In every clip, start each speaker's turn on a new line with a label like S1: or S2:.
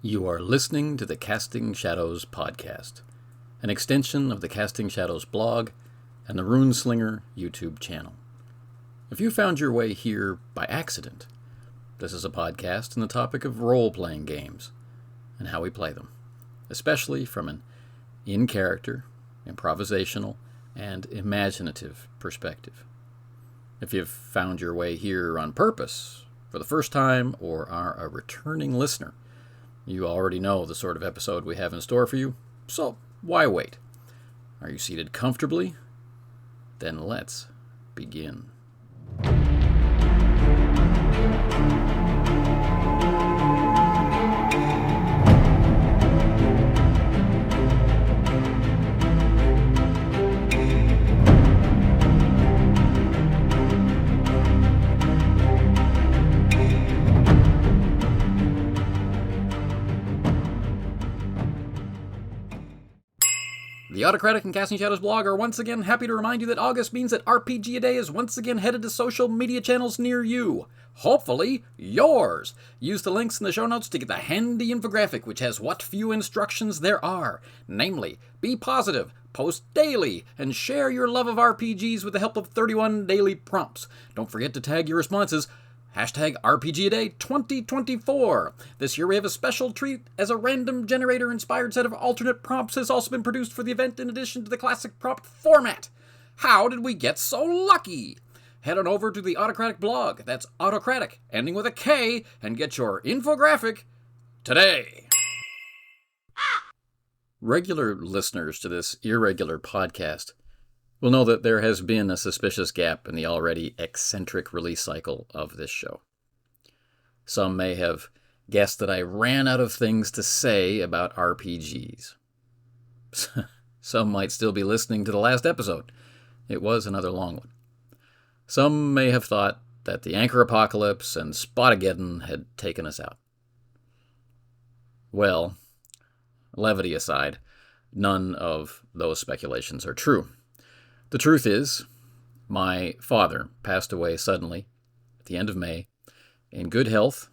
S1: You are listening to the Casting Shadows podcast, an extension of the Casting Shadows blog and the Runeslinger YouTube channel. If you found your way here by accident, this is a podcast on the topic of role-playing games and how we play them, especially from an in-character, improvisational, and imaginative perspective. If you've found your way here on purpose, for the first time, or are a returning listener, you already know the sort of episode we have in store for you, so why wait? Are you seated comfortably? Then let's begin. The Autocratic and Casting Shadows blog are once again happy to remind you that August means that RPG A Day is once again headed to social media channels near you. Hopefully, yours. Use the links in the show notes to get the handy infographic which has what few instructions there are. Namely, be positive, post daily, and share your love of RPGs with the help of 31 daily prompts. Don't forget to tag your responses. Hashtag RPGAday 2024. This year we have a special treat as a random generator-inspired set of alternate prompts has also been produced for the event in addition to the classic prompt format. How did we get so lucky? Head on over to the Autocratic blog, that's Autocratic, ending with a K, and get your infographic today. Regular listeners to this irregular podcast will know that there has been a suspicious gap in the already eccentric release cycle of this show. Some may have guessed that I ran out of things to say about RPGs. Some might still be listening to the last episode. It was another long one. Some may have thought that the Anchor Apocalypse and Spotageddon had taken us out. Well, levity aside, none of those speculations are true. The truth is, my father passed away suddenly at the end of May in good health,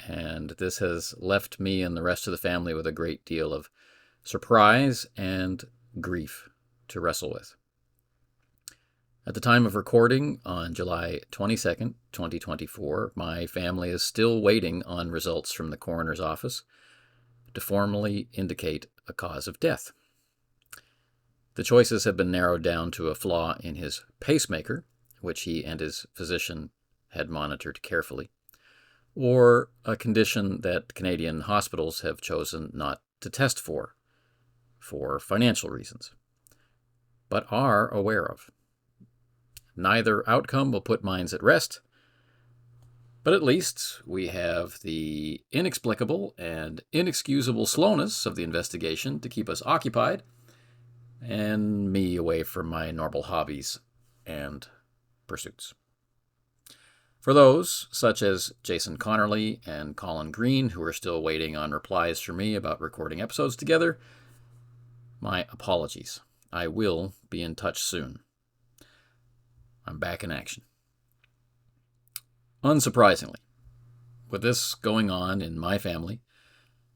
S1: and this has left me and the rest of the family with a great deal of surprise and grief to wrestle with. At the time of recording on July 22nd, 2024, my family is still waiting on results from the coroner's office to formally indicate a cause of death. The choices have been narrowed down to a flaw in his pacemaker, which he and his physician had monitored carefully, or a condition that Canadian hospitals have chosen not to test for financial reasons, but are aware of. Neither outcome will put minds at rest, but at least we have the inexplicable and inexcusable slowness of the investigation to keep us occupied, and me away from my normal hobbies and pursuits. For those, such as Jason Connerly and Colin Green, who are still waiting on replies from me about recording episodes together, my apologies. I will be in touch soon. I'm back in action. Unsurprisingly, with this going on in my family,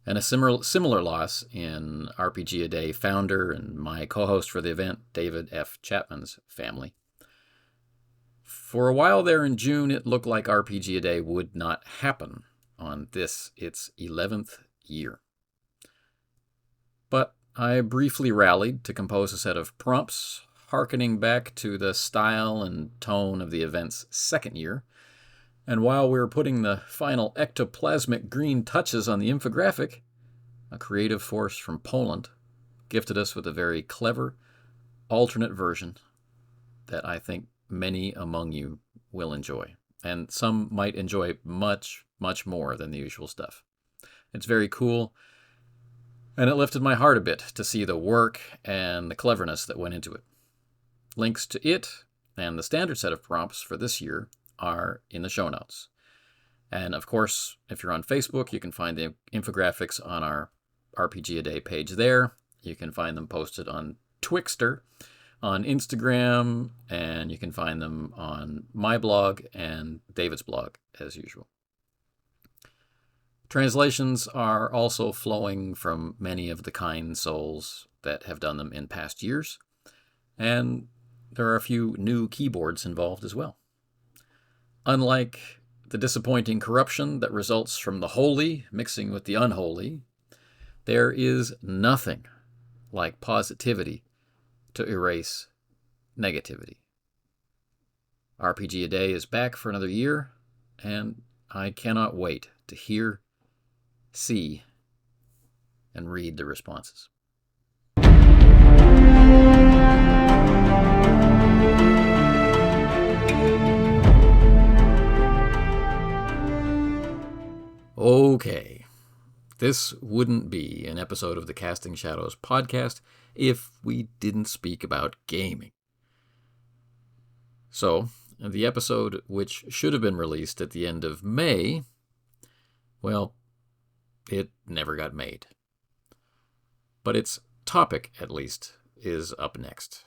S1: and a similar loss in RPG A Day founder and my co-host for the event, David F. Chapman's family. For a while there in June, it looked like RPG A Day would not happen on this, its 11th year. But I briefly rallied to compose a set of prompts, hearkening back to the style and tone of the event's second year. And while we were putting the final ectoplasmic green touches on the infographic, a creative force from Poland gifted us with a very clever, alternate version that I think many among you will enjoy. And some might enjoy much, much more than the usual stuff. It's very cool, and it lifted my heart a bit to see the work and the cleverness that went into it. Links to it and the standard set of prompts for this year are in the show notes. And of course, if you're on Facebook, you can find the infographics on our RPG A Day page there. You can find them posted on Twixter, on Instagram, and you can find them on my blog and David's blog, as usual. Translations are also flowing from many of the kind souls that have done them in past years, and there are a few new keyboards involved as well. Unlike the disappointing corruption that results from the holy mixing with the unholy, there is nothing like positivity to erase negativity. RPG A Day is back for another year, and I cannot wait to hear, see, and read the responses. Okay, this wouldn't be an episode of the Casting Shadows podcast if we didn't speak about gaming. So, the episode which should have been released at the end of May, well, it never got made. But its topic, at least, is up next.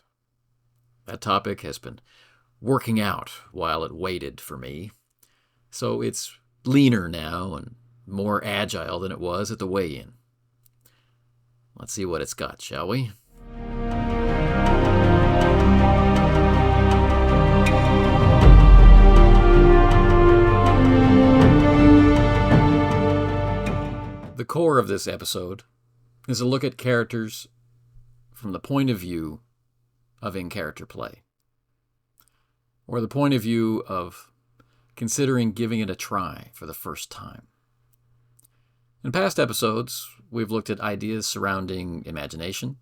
S1: That topic has been working out while it waited for me, so it's leaner now and more agile than it was at the weigh-in. Let's see what it's got, shall we? The core of this episode is a look at characters from the point of view of in-character play, or the point of view of considering giving it a try for the first time. In past episodes, we've looked at ideas surrounding imagination,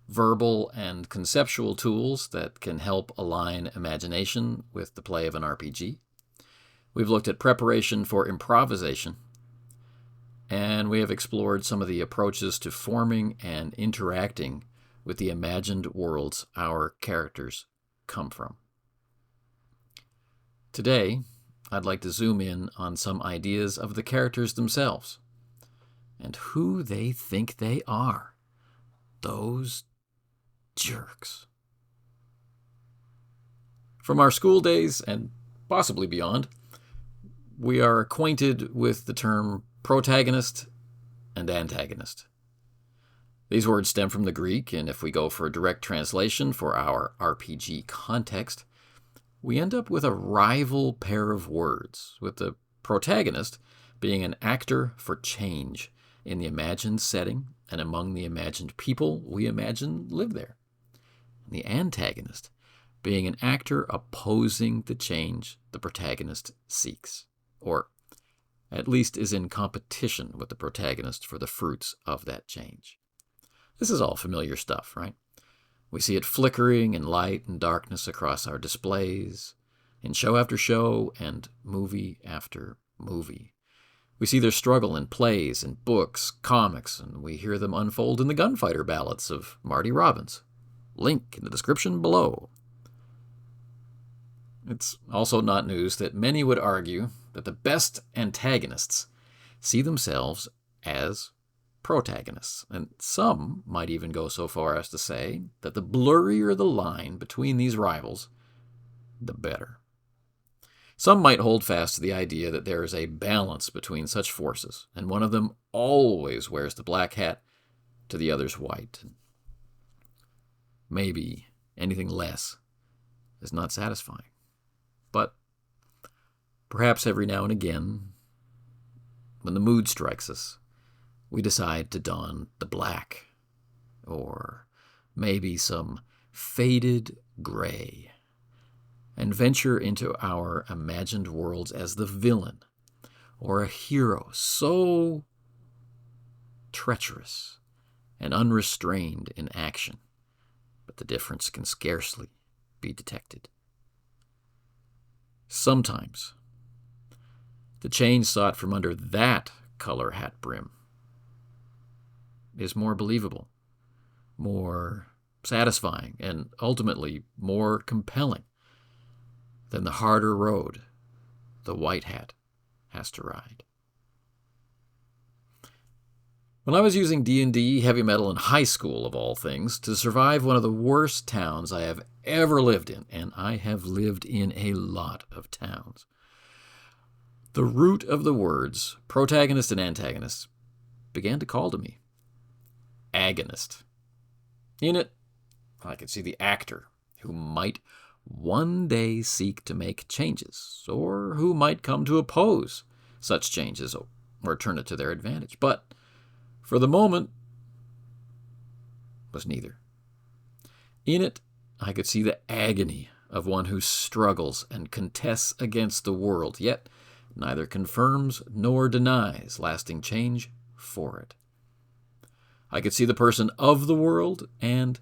S1: verbal and conceptual tools that can help align imagination with the play of an RPG. We've looked at preparation for improvisation, and we have explored some of the approaches to forming and interacting with the imagined worlds our characters come from. Today, I'd like to zoom in on some ideas of the characters themselves and who they think they are. Those jerks. From our school days, and possibly beyond, we are acquainted with the term protagonist and antagonist. These words stem from the Greek, and if we go for a direct translation for our RPG context, we end up with a rival pair of words, with the protagonist being an actor for change in the imagined setting and among the imagined people we imagine live there. And the antagonist being an actor opposing the change the protagonist seeks, or at least is in competition with the protagonist for the fruits of that change. This is all familiar stuff, right? We see it flickering in light and darkness across our displays, in show after show and movie after movie. We see their struggle in plays and books, comics, and we hear them unfold in the Gunfighter Ballads of Marty Robbins. Link in the description below. It's also not news that many would argue that the best antagonists see themselves as protagonists, and some might even go so far as to say that the blurrier the line between these rivals, the better. Some might hold fast to the idea that there is a balance between such forces, and one of them always wears the black hat to the other's white. Maybe anything less is not satisfying. But perhaps every now and again, when the mood strikes us, we decide to don the black, or maybe some faded gray, and venture into our imagined worlds as the villain, or a hero so treacherous and unrestrained in action, but the difference can scarcely be detected. Sometimes, the change sought from under that color hat brim is more believable, more satisfying, and ultimately more compelling than the harder road the white hat has to ride. When I was using D&D heavy metal in high school, of all things, to survive one of the worst towns I have ever lived in, and I have lived in a lot of towns, The root of the words, protagonist and antagonist, began to call to me. Agonist. In it, I could see the actor who might one day seek to make changes, or who might come to oppose such changes or turn it to their advantage. But for the moment, was neither. In it, I could see the agony of one who struggles and contests against the world, yet neither confirms nor denies lasting change for it. I could see the person of the world and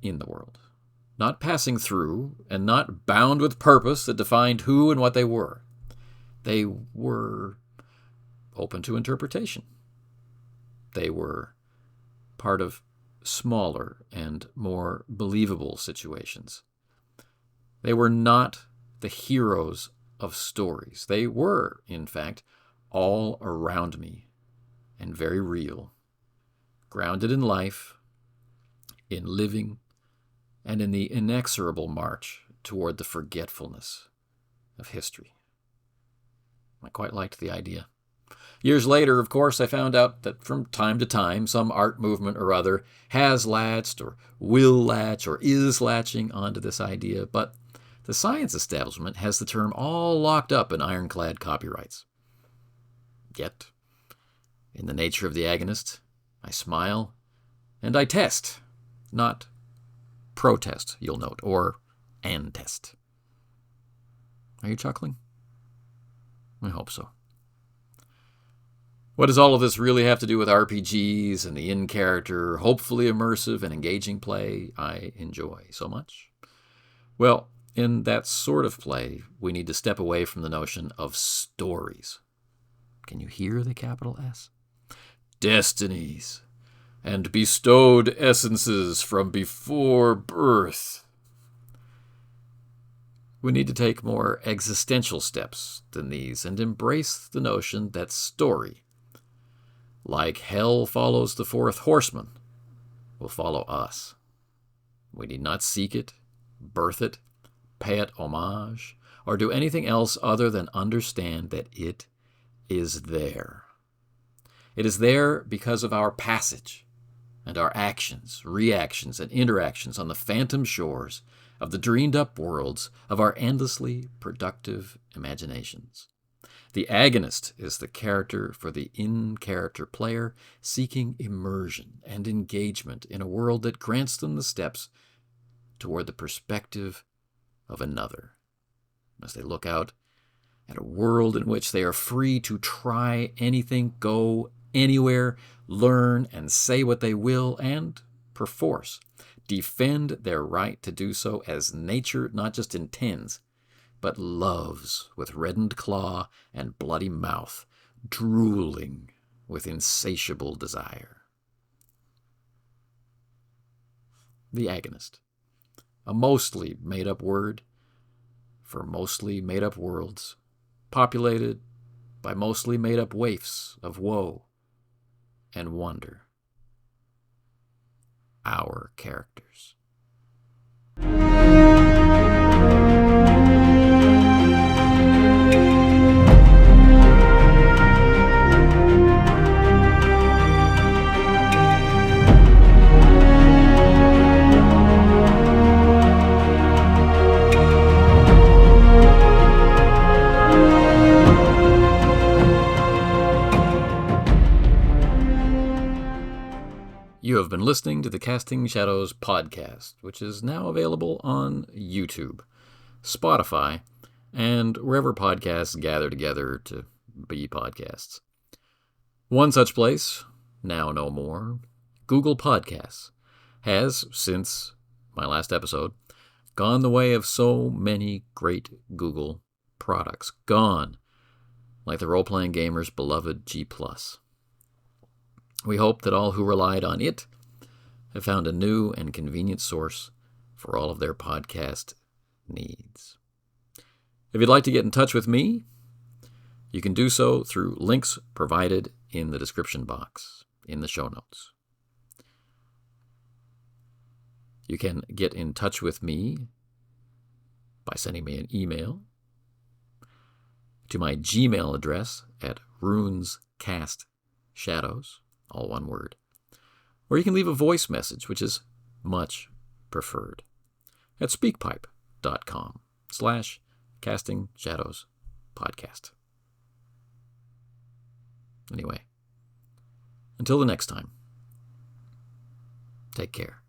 S1: in the world, not passing through and not bound with purpose that defined who and what they were. They were open to interpretation. They were part of smaller and more believable situations. They were not the heroes of stories. They were, in fact, all around me and very real, grounded in life, in living, and in the inexorable march toward the forgetfulness of history. I quite liked the idea. Years later, of course, I found out that from time to time, some art movement or other has latched or will latch or is latching onto this idea, but the science establishment has the term all locked up in ironclad copyrights. Yet, in the nature of the agonist, I smile and I test, not protest, you'll note, or antest. Are you chuckling? I hope so. What does all of this really have to do with RPGs and the in-character, hopefully immersive and engaging play I enjoy so much? Well, in that sort of play, we need to step away from the notion of stories. Can you hear the capital S? Destinies and bestowed essences from before birth. We need to take more existential steps than these and embrace the notion that story, like hell follows the fourth horseman, will follow us. We need not seek it, birth it, pay it homage, or do anything else other than understand that it is there. It is there because of our passage and our actions, reactions, and interactions on the phantom shores of the dreamed-up worlds of our endlessly productive imaginations. The agonist is the character for the in-character player seeking immersion and engagement in a world that grants them the steps toward the perspective of another. As they look out at a world in which they are free to try anything, go anywhere, learn and say what they will, and, perforce, defend their right to do so as nature not just intends, but loves with reddened claw and bloody mouth, drooling with insatiable desire. The agonist, a mostly made-up word for mostly made-up worlds, populated by mostly made-up waifs of woe and wonder. Our characters. You have been listening to the Casting Shadows podcast, which is now available on YouTube, Spotify, and wherever podcasts gather together to be podcasts. One such place, now no more, Google Podcasts, has, since my last episode, gone the way of so many great Google products. Gone, like the role-playing gamer's beloved G+. We hope that all who relied on it have found a new and convenient source for all of their podcast needs. If you'd like to get in touch with me, you can do so through links provided in the description box in the show notes. You can get in touch with me by sending me an email to my Gmail address at runescastshadows, all one word. Or you can leave a voice message, which is much preferred, at speakpipe.com/castingshadowspodcast. Anyway, until the next time, take care.